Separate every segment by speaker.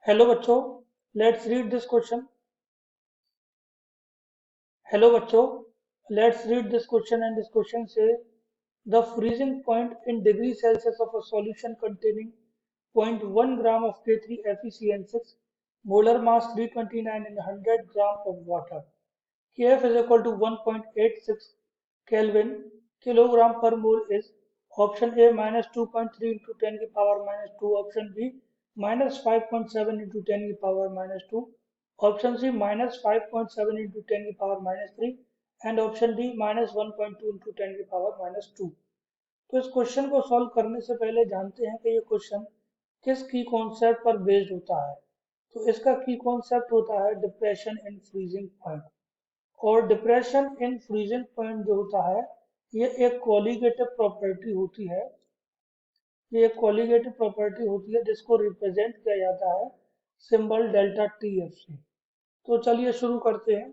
Speaker 1: Hello बच्चों, let's read this question. Hello बच्चों, let's read this question and this question से the freezing point in degree Celsius of a solution containing 0.1 gram of K3FeCN6, molar mass 329 in 100 gram of water. Kf is equal to 1.86 Kelvin kilogram per mole is option A minus 2.3 into 10 की power minus 2, option B minus 5.7 into 10 की power minus 2, option C minus 5.7 into 10 की power minus 3 and option D minus 1.2 into 10 की power minus 2। तो इस question को solve करने से पहले जानते हैं कि ये क्वेश्चन किस की कॉन्सेप्ट पर बेस्ड होता है। तो इसका की कॉन्सेप्ट होता है डिप्रेशन इन फ्रीजिंग पॉइंट। और डिप्रेशन इन फ्रीजिंग पॉइंट जो होता है ये एक कोलिगेटिव प्रॉपर्टी होती है। ये एक कोलिगेटिव प्रॉपर्टी होती है जिसको रिप्रेजेंट किया जाता है सिंबल डेल्टा टी एफ से। तो चलिए शुरू करते हैं।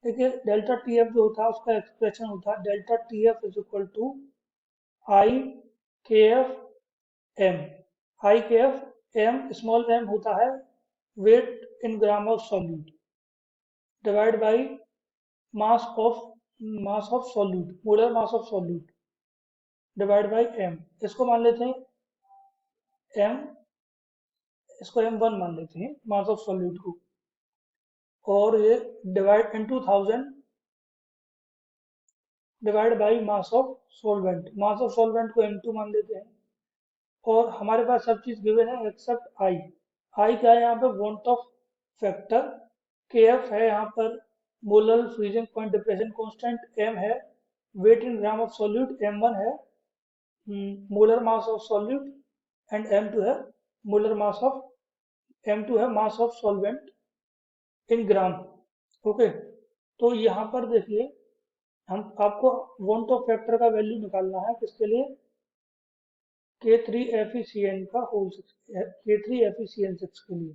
Speaker 1: देखिए डेल्टा टी एफ जो होता है उसका एक्सप्रेशन होता है delta T F is equal to I K F M. I K F M small M होता है weight in gram of solute divide by mass of solute, molar mass of solute divide by M. इसको मान लेते हैं M, इसको M one मान लेते हैं मास ऑफ सॉल्यूट को। और ये divide into 1000 divide by mass of solvent. Mass of solvent को m2 मान लेते हैं। और हमारे पास सब चीज गिवन है एक्सेप्ट आई। आई क्या है यहाँ पे? Van't Hoff factor. K F है यहाँ पर molar freezing point depression constant. M है weight in gram of solute. M one है molar mass of solute and M two है molar mass of M two है mass of solvent in gram. Okay, तो यहाँ पर देखिए हम आपको वांट ऑफ फैक्टर का वैल्यू निकालना है किसके लिए? K3FeCN का होल K3FeCN6 के लिए।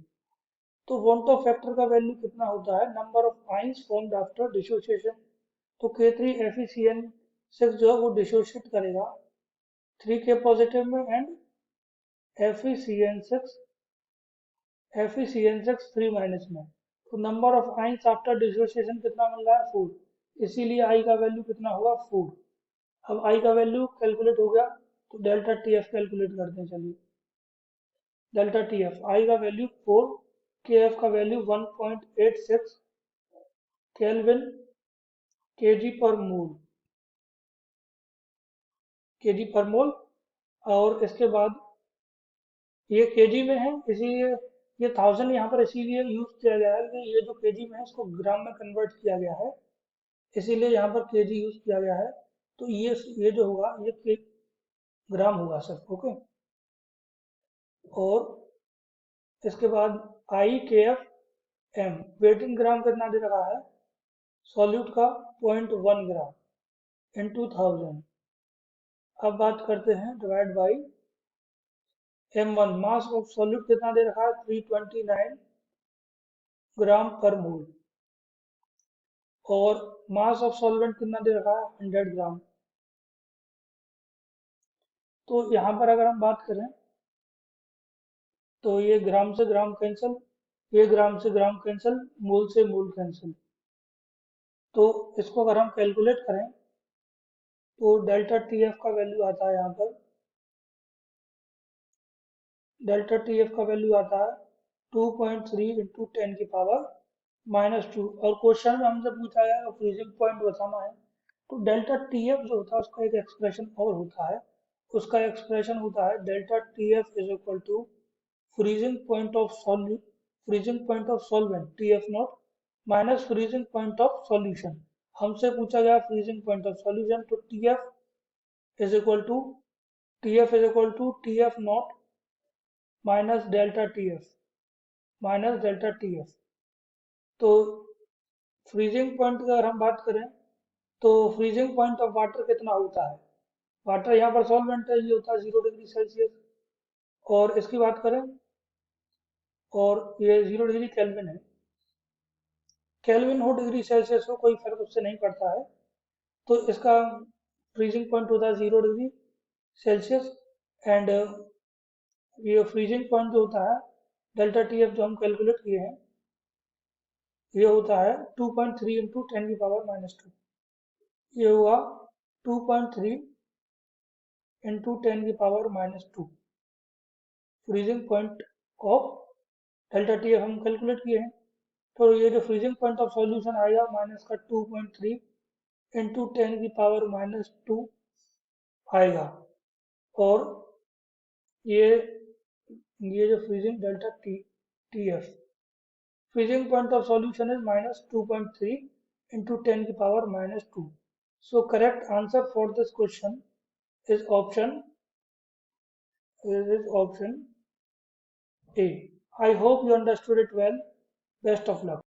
Speaker 1: तो वांट ऑफ फैक्टर का वैल्यू कितना होता है? Number of ions formed after dissociation. तो K3FeCN6 जो है वो डिसोशिएट करेगा 3K पॉजिटिव में एंड FeCN6 3 माइनस में। तो number of ions after dissociation कितना मिल रहा है? 4। इसीलिए आई का वैल्यू कितना होगा? 4। अब आई का वैल्यू कैलकुलेट हो गया तो डेल्टा टी एफ कैलकुलेट करते हैं। चलिए डेल्टा टी एफ, आई का वैल्यू 4, के एफ का वैल्यू 1.86 केल्विन केजी पर मोल, केजी पर मोल। और इसके बाद ये केजी में है इसीलिए ये 1000 यहाँ पर इसीलिए यूज किया गया है कि ये जो केजी में है इसको ग्राम में कन्वर्ट किया गया है, इसीलिए यहाँ पर केजी यूज किया गया है। तो ये जो होगा ये के ग्राम होगा सर। ओके, और इसके बाद आई के एफ एम वेटिंग ग्राम कितना दे रखा है सॉल्यूट का? 0.1 ग्राम इंटू 1000। अब बात करते हैं divide by M one. Mass of solute कितना दे रखा है? 329 ग्राम पर मोल। और मास ऑफ सॉल्वेंट कितना दे रखा है? 100 ग्राम। तो यहाँ पर अगर हम बात करें तो ये ग्राम से ग्राम कैंसिल, ये ग्राम से ग्राम कैंसिल, मोल से मोल कैंसिल। तो इसको अगर हम कैलकुलेट करें तो डेल्टा टी एफ का वैल्यू आता है यहाँ पर, डेल्टा टी एफ का वैल्यू आता है 2.3 इंटू 10 की पावर माइनस 2। और क्वेश्चन में हमसे पूछा गया फ्रीजिंग पॉइंट बताना है। तो डेल्टा टी एफ जो होता है उसका एक एक्सप्रेशन और होता है, उसका एक्सप्रेशन होता है delta T F is equal to freezing point of solute, freezing point of solvent T F not minus freezing point of solution. हमसे पूछा गया फ्रीजिंग पॉइंट ऑफ सॉल्यूशन, तो T F is equal to T F not minus delta T F, minus delta T F. तो freezing point की अगर हम बात करें तो फ्रीजिंग पॉइंट ऑफ वाटर कितना होता है? वाटर यहाँ पर सॉल्वेंट है, ये होता है 0 डिग्री सेल्सियस। और इसकी बात करें और ये 0 डिग्री केल्विन है। केल्विन हो डिग्री सेल्सियस हो कोई फर्क उससे नहीं पड़ता है। तो इसका फ्रीजिंग पॉइंट होता है 0 डिग्री सेल्सियस एंड ये फ्रीजिंग पॉइंट जो होता है डेल्टा टी एफ जो हम कैलकुलेट किए हैं ये होता है 2.3 इंटू 10 की पावर -2। ये हुआ 2.3 इंटू 10 की power -2 freezing point of delta T F हम कैलकुलेट किए हैं। तो ये जो फ्रीजिंग पॉइंट ऑफ सॉल्यूशन आएगा माइनस का 2.3 इंटू 10 की पावर -2 आएगा। और ये जो freezing delta T F freezing point of solution is -2.3 into 10 की power -2. So correct answer for this question is option A. I hope you understood it well. Best of luck.